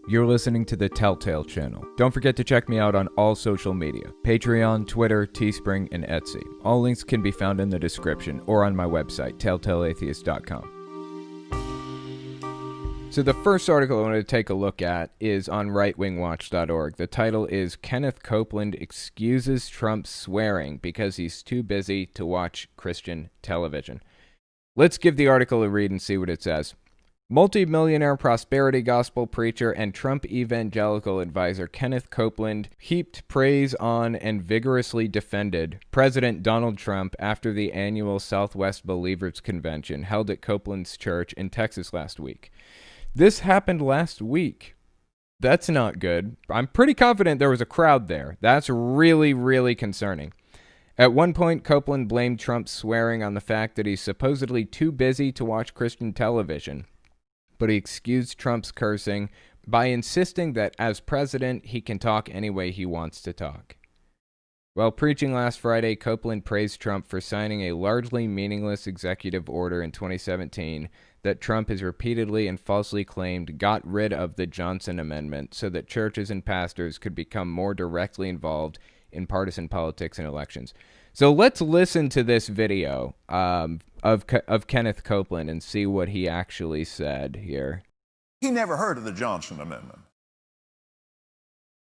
You're listening to the Telltale channel. Don't forget to check me out on all social media: Patreon, Twitter, Teespring, and Etsy. All links can be found in the description or on my website, telltaleatheist.com. So the first article I want to take a look at is on rightwingwatch.org. The title is "Kenneth Copeland Excuses Trump's Swearing Because He's Too Busy to Watch Christian Television." Let's give the article a read and see what it says. Multi-millionaire prosperity gospel preacher and Trump evangelical advisor Kenneth Copeland heaped praise on and vigorously defended President Donald Trump after the annual Southwest Believers Convention held at Copeland's church in Texas last week. This happened last week. That's not good. I'm pretty confident there was a crowd there. That's really, really concerning. At one point, Copeland blamed Trump's swearing on the fact that he's supposedly too busy to watch Christian television, but he excused Trump's cursing by insisting that as president, he can talk any way he wants to talk. While preaching last Friday, Copeland praised Trump for signing a largely meaningless executive order in 2017 that Trump has repeatedly and falsely claimed got rid of the Johnson Amendment so that churches and pastors could become more directly involved in partisan politics and elections. So let's listen to this video of Kenneth Copeland and see what he actually said here. He never heard of the Johnson Amendment.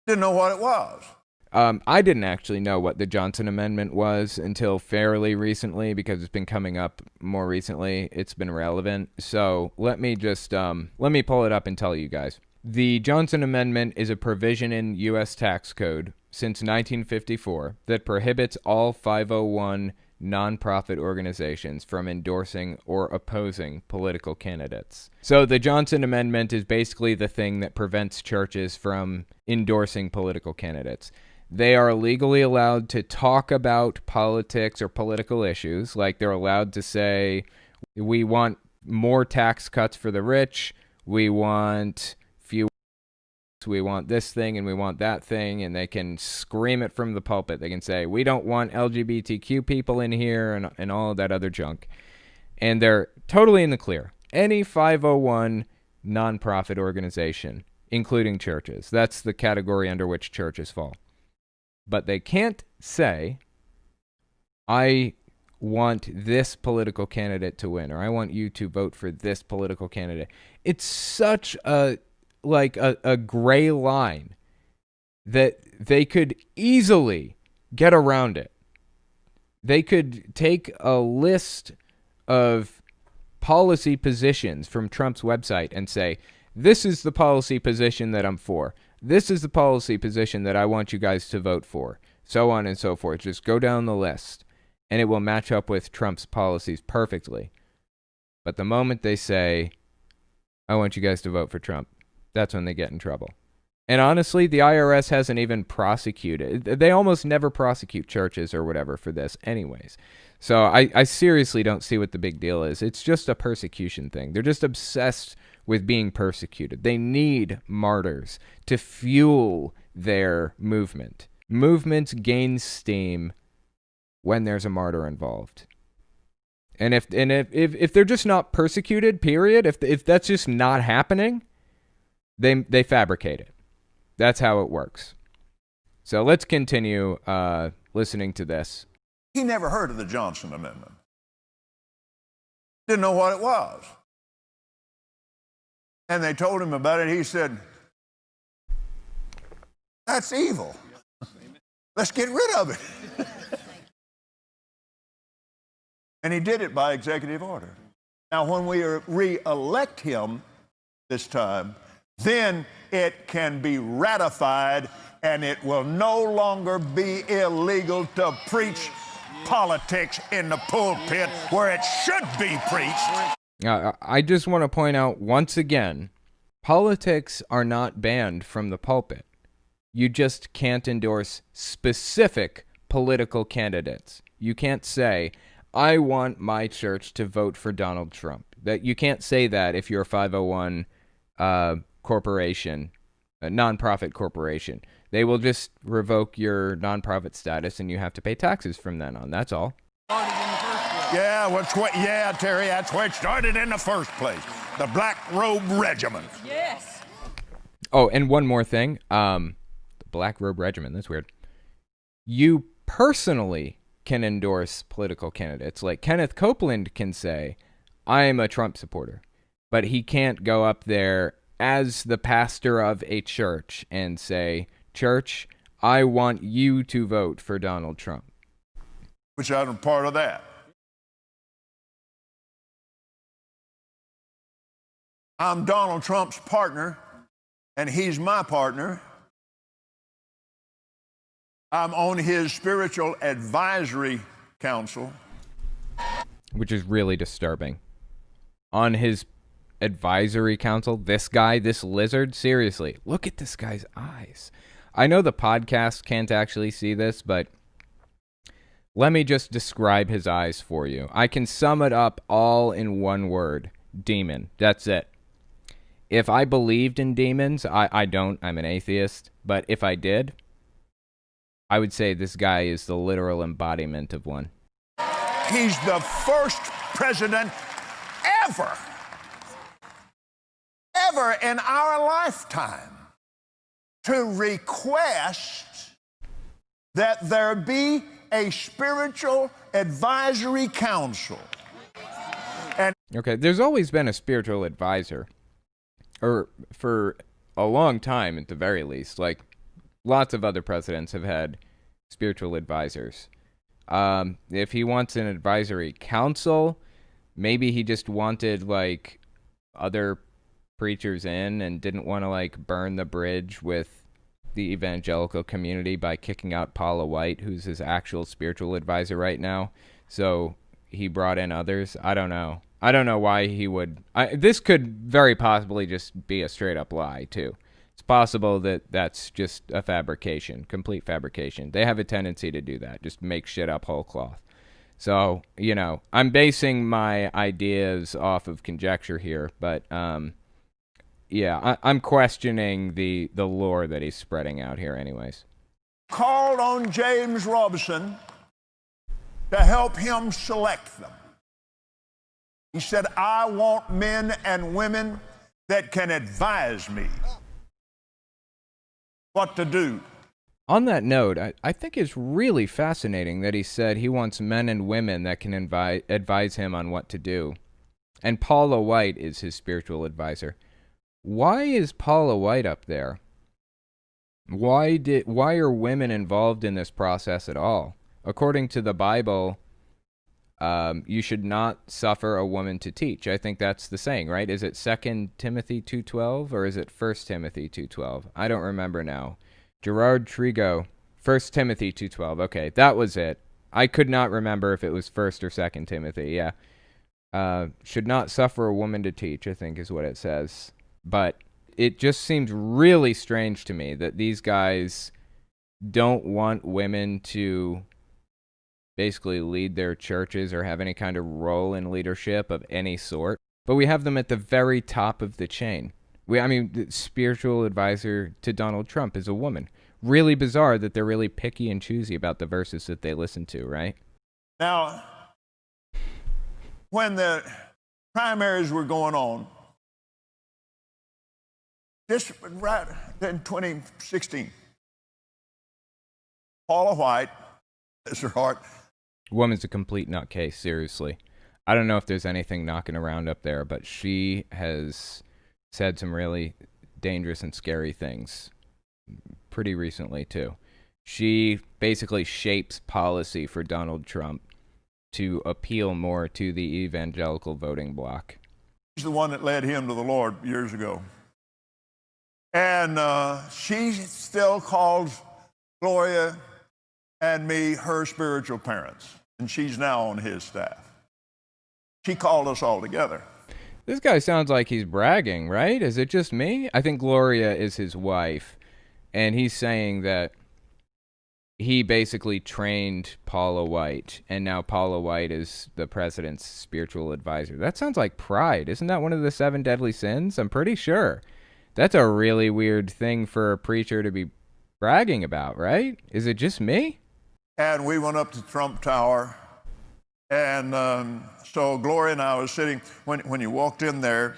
Didn't know what it was. I didn't actually know what the Johnson Amendment was until fairly recently because it's been coming up more recently. It's been relevant. So let me pull it up and tell you guys. The Johnson Amendment is a provision in U.S. tax code since 1954 that prohibits all 501 nonprofit organizations from endorsing or opposing political candidates. So the Johnson Amendment is basically the thing that prevents churches from endorsing political candidates. They are legally allowed to talk about politics or political issues, like they're allowed to say, we want more tax cuts for the rich, we want this thing and we want that thing, and they can scream it from the pulpit. They can say, we don't want LGBTQ people in here and all of that other junk. And they're totally in the clear. Any 501 nonprofit organization, including churches, that's the category under which churches fall. But they can't say, I want this political candidate to win, or I want you to vote for this political candidate. It's such a gray line that they could easily get around it. They could take a list of policy positions from Trump's website and say, this is the policy position that I'm for. This is the policy position that I want you guys to vote for. So on and so forth. Just go down the list, and it will match up with Trump's policies perfectly. But the moment they say, I want you guys to vote for Trump, that's when they get in trouble. And honestly, the IRS hasn't even prosecuted. They almost never prosecute churches or whatever for this anyways. So I seriously don't see what the big deal is. It's just a persecution thing. They're just obsessed with being persecuted. They need martyrs to fuel their movement. Movements gain steam when there's a martyr involved. And if they're just not persecuted, period, if that's just not happening, they fabricate it. That's how it works. So let's continue listening to this. He never heard of the Johnson Amendment. Didn't know what it was. And they told him about it. He said, that's evil. Let's get rid of it. And he did it by executive order. Now, when we re-elect him this time, then it can be ratified, and it will no longer be illegal to preach politics in the pulpit where it should be preached. I just want to point out once again, politics are not banned from the pulpit. You just can't endorse specific political candidates. You can't say, I want my church to vote for Donald Trump. That you can't say that if you're a 501 corporation, a nonprofit corporation. They will just revoke your nonprofit status and you have to pay taxes from then on. That's all. Yeah, Terry, that's where it started in the first place. The Black Robe Regiment. Yes. Oh, and one more thing. The Black Robe Regiment. That's weird. You personally can endorse political candidates. Like Kenneth Copeland can say, I am a Trump supporter. But he can't go up there as the pastor of a church and say, Church, I want you to vote for Donald Trump. Which I'm part of that. I'm Donald Trump's partner, and he's my partner. I'm on his spiritual advisory council. Which is really disturbing. On his advisory council, this guy, this lizard, seriously, look at this guy's eyes. I know the podcast can't actually see this, but let me just describe his eyes for you. I can sum it up all in one word. Demon. That's it. If I believed in demons, I don't. I'm an atheist. But if I did, I would say this guy is the literal embodiment of one. He's the first president ever in our lifetime to request that there be a spiritual advisory council. And okay, there's always been a spiritual advisor, or for a long time at the very least. Like, lots of other presidents have had spiritual advisors. If he wants an advisory council, maybe he just wanted like other preachers in and didn't want to like burn the bridge with the evangelical community by kicking out Paula White, who's his actual spiritual advisor right now. So he brought in others. I don't know why he would. This could very possibly just be a straight up lie too. It's possible that that's just a fabrication, complete fabrication. They have a tendency to do that, just make shit up whole cloth. So, you know, I'm basing my ideas off of conjecture here, but yeah, I'm questioning the lore that he's spreading out here anyways. Called on James Robison to help him select them. He said, I want men and women that can advise me what to do. On that note, I think it's really fascinating that he said he wants men and women that can advise him on what to do. And Paula White is his spiritual advisor. Why is Paula White up there? Why are women involved in this process at all? According to the Bible, you should not suffer a woman to teach. I think that's the saying, right? Is it 2 Timothy 2:12 or is it 1 Timothy 2:12? I don't remember now. Gerard Trigo, 1 Timothy 2:12. Okay, that was it. I could not remember if it was 1 or 2 Timothy. Yeah. Should not suffer a woman to teach, I think is what it says. But it just seems really strange to me that these guys don't want women to basically lead their churches or have any kind of role in leadership of any sort. But we have them at the very top of the chain. The spiritual advisor to Donald Trump is a woman. Really bizarre that they're really picky and choosy about the verses that they listen to, right? Now, when the primaries were going on, just right in 2016, Paula White, bless her heart. Woman's a complete nutcase, seriously. I don't know if there's anything knocking around up there, but she has said some really dangerous and scary things pretty recently, too. She basically shapes policy for Donald Trump to appeal more to the evangelical voting bloc. She's the one that led him to the Lord years ago. And she still calls Gloria and me her spiritual parents. And she's now on his staff. She called us all together. This guy sounds like he's bragging, right? Is it just me? I think Gloria is his wife. And he's saying that he basically trained Paula White. And now Paula White is the president's spiritual advisor. That sounds like pride. Isn't that one of the 7 deadly sins? I'm pretty sure. That's a really weird thing for a preacher to be bragging about, right? Is it just me? And we went up to Trump Tower. And so Gloria and I was sitting, when you walked in there,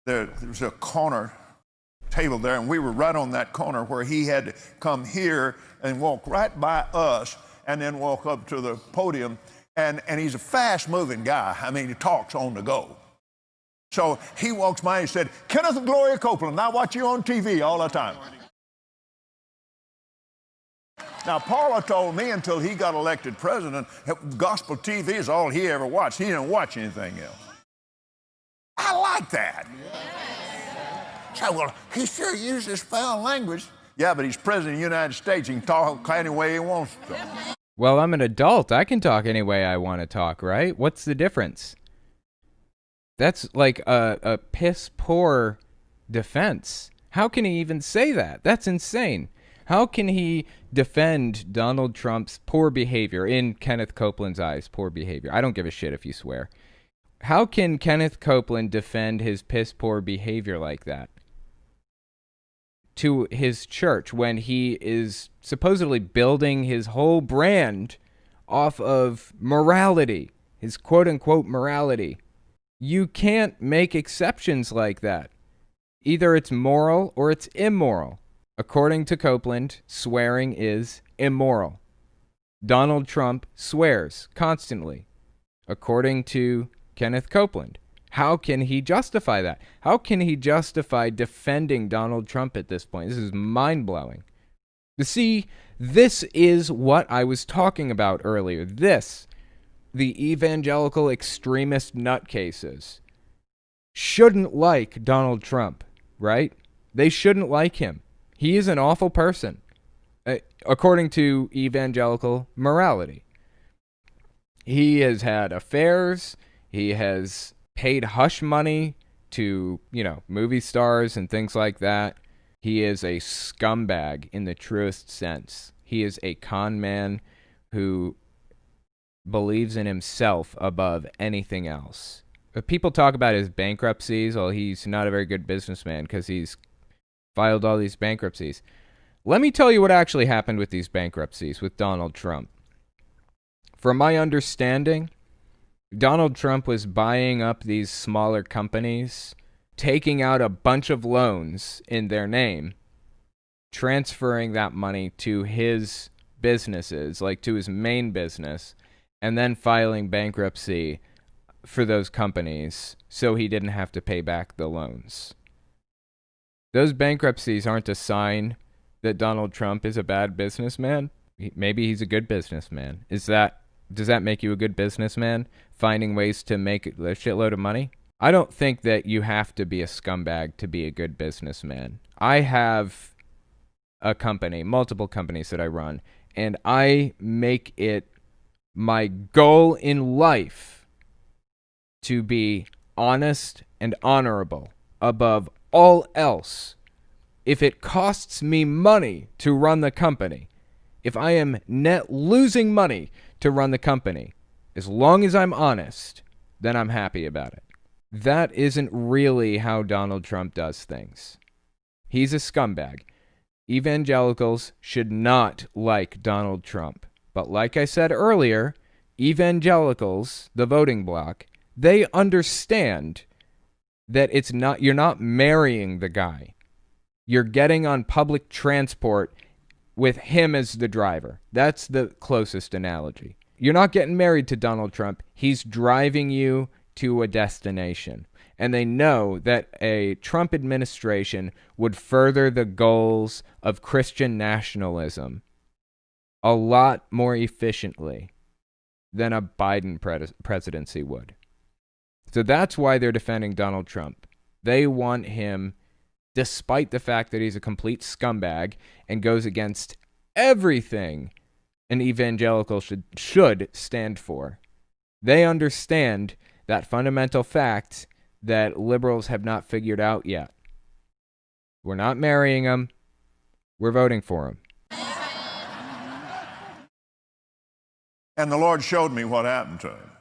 there was a corner table there, and we were right on that corner where he had to come here and walk right by us and then walk up to the podium. And he's a fast-moving guy. I mean, he talks on the go. So he walks by and he said, "Kenneth and Gloria Copeland, I watch you on TV all the time." Now, Paula told me until he got elected president, gospel TV is all he ever watched. He didn't watch anything else. I like that. So, well, he sure uses foul language. Yeah, but he's president of the United States. He can talk any way he wants to. Well, I'm an adult. I can talk any way I want to talk, right? What's the difference? That's like a piss-poor defense. How can he even say that? That's insane. How can he defend Donald Trump's poor behavior, in Kenneth Copeland's eyes, poor behavior? I don't give a shit if you swear. How can Kenneth Copeland defend his piss-poor behavior like that to his church when he is supposedly building his whole brand off of morality, his quote-unquote morality? You can't make exceptions like that. Either it's moral or it's immoral. According to Copeland, swearing is immoral. Donald Trump swears constantly. According to Kenneth Copeland, how can he justify that? How can he justify defending Donald Trump at this point? This is mind-blowing. You see, this is what I was talking about earlier. The evangelical extremist nutcases, shouldn't like Donald Trump, right? They shouldn't like him. He is an awful person, according to evangelical morality. He has had affairs. He has paid hush money to, movie stars and things like that. He is a scumbag in the truest sense. He is a con man who believes in himself above anything else. If people talk about his bankruptcies, well, he's not a very good businessman because he's filed all these bankruptcies. Let me tell you what actually happened with these bankruptcies with Donald Trump. From my understanding, Donald Trump was buying up these smaller companies, taking out a bunch of loans in their name, transferring that money to his businesses, like to his main business, and then filing bankruptcy for those companies so he didn't have to pay back the loans. Those bankruptcies aren't a sign that Donald Trump is a bad businessman. Maybe he's a good businessman. Does that make you a good businessman, finding ways to make a shitload of money? I don't think that you have to be a scumbag to be a good businessman. I have a company, multiple companies that I run, and I make it my goal in life to be honest and honorable above all else. If it costs me money to run the company, if I am net losing money to run the company, as long as I'm honest, then I'm happy about it. That isn't really how Donald Trump does things. He's a scumbag. Evangelicals should not like Donald Trump. But like I said earlier, evangelicals, the voting bloc, they understand that you're not marrying the guy. You're getting on public transport with him as the driver. That's the closest analogy. You're not getting married to Donald Trump. He's driving you to a destination. And they know that a Trump administration would further the goals of Christian nationalism a lot more efficiently than a Biden presidency would. So that's why they're defending Donald Trump. They want him, despite the fact that he's a complete scumbag and goes against everything an evangelical should stand for. They understand that fundamental fact that liberals have not figured out yet. We're not marrying him. We're voting for him. And the Lord showed me what happened to him.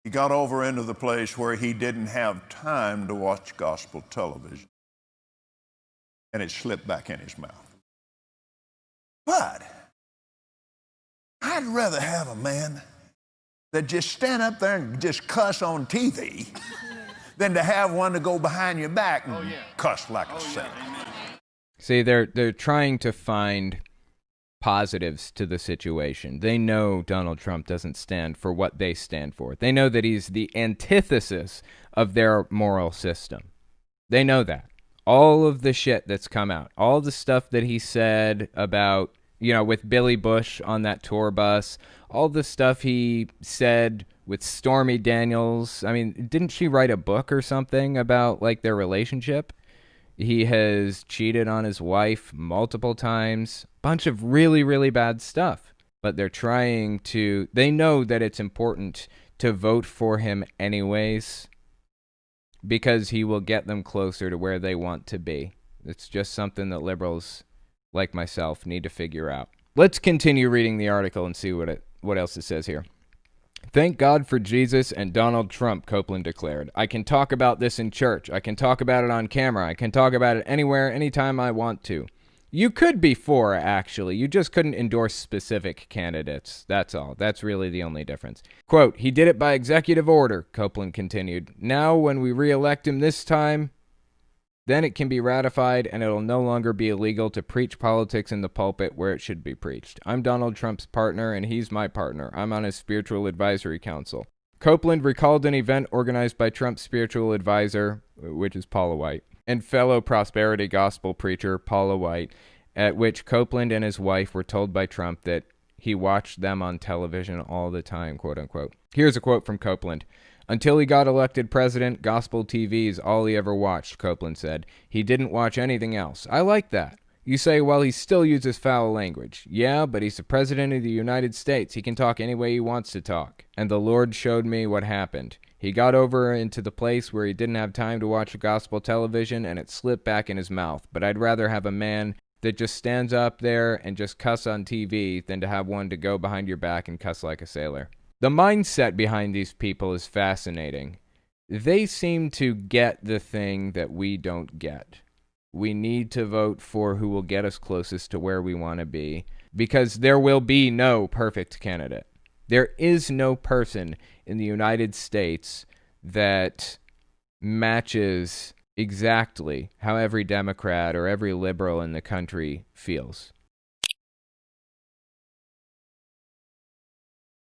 He got over into the place where he didn't have time to watch gospel television. And it slipped back in his mouth. But I'd rather have a man that just stand up there and just cuss on TV than to have one to go behind your back and cuss like a sailor. See, they're trying to find positives to the situation. They know Donald Trump doesn't stand for what they stand for. They know that he's the antithesis of their moral system. They know that. All of the shit that's come out, all the stuff that he said about, with Billy Bush on that tour bus, all the stuff he said with Stormy Daniels. I mean, didn't she write a book or something about, like, their relationship? He has cheated on his wife multiple times. Bunch of really, really bad stuff. But they're trying to... They know that it's important to vote for him anyways, because he will get them closer to where they want to be. It's just something that liberals like myself need to figure out. Let's continue reading the article and see what else it says here. Thank God for Jesus and Donald Trump, Copeland declared. I can talk about this in church. I can talk about it on camera. I can talk about it anywhere, anytime I want to. You could be for, actually. You just couldn't endorse specific candidates. That's all. That's really the only difference. Quote, he did it by executive order, Copeland continued. Now, when we re-elect him this time, then it can be ratified and it'll no longer be illegal to preach politics in the pulpit where it should be preached. I'm Donald Trump's partner and he's my partner. I'm on his spiritual advisory council. Copeland recalled an event organized by Trump's spiritual advisor, which is Paula White, and fellow prosperity gospel preacher Paula White, at which Copeland and his wife were told by Trump that he watched them on television all the time, quote unquote. Here's a quote from Copeland. Until he got elected president, gospel TV is all he ever watched, Copeland said. He didn't watch anything else. I like that. You say, well, he still uses foul language. Yeah, but he's the president of the United States. He can talk any way he wants to talk. And the Lord showed me what happened. He got over into the place where he didn't have time to watch gospel television, and it slipped back in his mouth. But I'd rather have a man that just stands up there and just cuss on TV than to have one to go behind your back and cuss like a sailor. The mindset behind these people is fascinating. They seem to get the thing that we don't get. We need to vote for who will get us closest to where we want to be, because there will be no perfect candidate. There is no person in the United States that matches exactly how every Democrat or every liberal in the country feels.